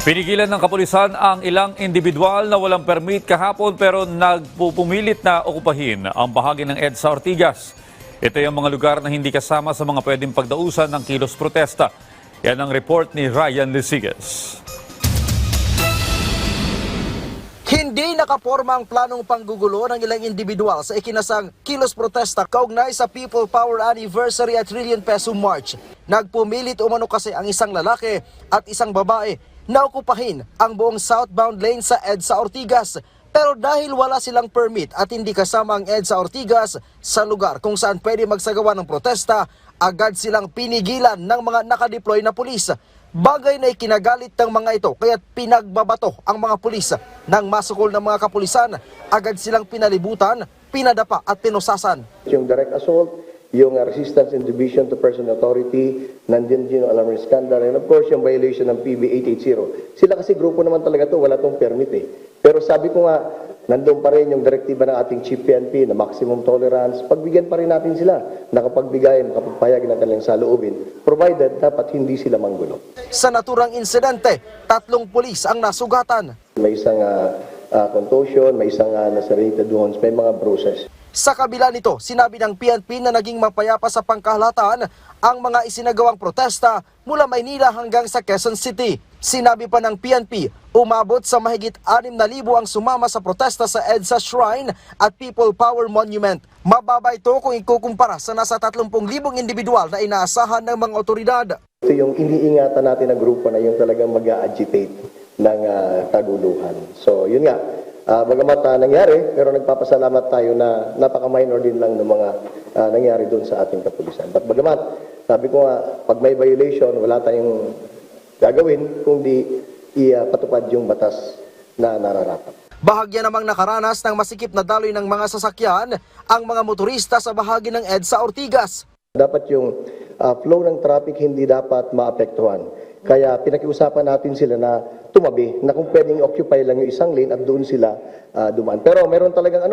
Pinigilan ng kapulisan ang ilang individual na walang permit kahapon pero nagpupumilit na okupahin ang bahagi ng EDSA Ortigas. Ito ay ang mga lugar na hindi kasama sa mga pwedeng pagdausan ng kilos protesta. Yan ang report ni Ryan Lisigas. Hindi nakaporma ang planong panggugulo ng ilang individual sa ikinasang kilos protesta kaugnay sa People Power Anniversary at Trillion Peso March. Nagpumilit umano kasi ang isang lalaki at isang babae na okupahin ang buong southbound lane sa EDSA Ortigas. Pero dahil wala silang permit at hindi kasama ang EDSA Ortigas sa lugar kung saan pwede magsagawa ng protesta, agad silang pinigilan ng mga nakadeploy na pulis. Bagay na ikinagalit ng mga ito kaya't pinagbabato ang mga pulis. Nang masukol ng mga kapulisan, agad silang pinalibutan, pinadapa at pinusasan. Yung direct assault, yung resistance and division to person authority, nandiyan din yung alarm scandal, and of course yung violation ng PB 880. Sila kasi grupo naman talaga to, wala tong permit eh. Pero sabi ko nga, nandun pa rin yung direktiba ng ating Chief PNP na maximum tolerance, pagbigyan pa rin natin sila, nakapagbigay, makapagpayag ng kanilang saloobin, provided dapat hindi sila manggulo. Sa naturang insidente, 3 pulis ang nasugatan. May isang contusion, may isang lacerated wounds, may mga bruises. Sa kabila nito, sinabi ng PNP na naging mapayapa sa pangkahalatan ang mga isinagawang protesta mula Maynila hanggang sa Quezon City. Sinabi pa ng PNP, umabot sa mahigit 6,000 ang sumama sa protesta sa EDSA Shrine at People Power Monument. Mababa ito kung ikukumpara sa nasa 30,000 individual na inaasahan ng mga otoridad. Ito yung iniingatan natin na grupo na yung talagang mag-agitate ng kaguluhan. So yun nga, bagamat nangyari, pero nagpapasalamat tayo na napaka-minor din lang ng mga nangyari doon sa ating kapulisan. But bagamat, sabi ko nga, pag may violation, wala tayong gagawin kundi ipatupad yung batas na nararapat. Bahagya namang nakaranas ng masikip na daloy ng mga sasakyan ang mga motorista sa bahagi ng EDSA Ortigas. Dapat yung flow ng traffic hindi dapat maapektuhan. Kaya pinakiusapan natin sila na tumabi, na kung pwedeng occupy lang yung isang lane at doon sila dumaan. Pero meron talagang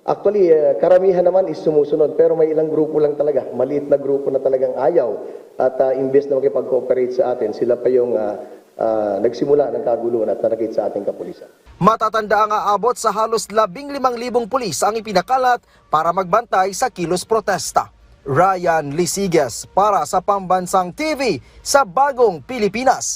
actually karamihan naman is sumusunod, pero may ilang grupo lang talaga, maliit na grupo na talagang ayaw. At imbes na makipag-cooperate sa atin, sila pa yung nagsimula ng kaguluhan at nanakit sa ating kapulisan. Matatanda ang aabot sa halos 15,000 pulis ang ipinakalat para magbantay sa kilos protesta. Ryan Lisigas para sa Pambansang TV sa Bagong Pilipinas.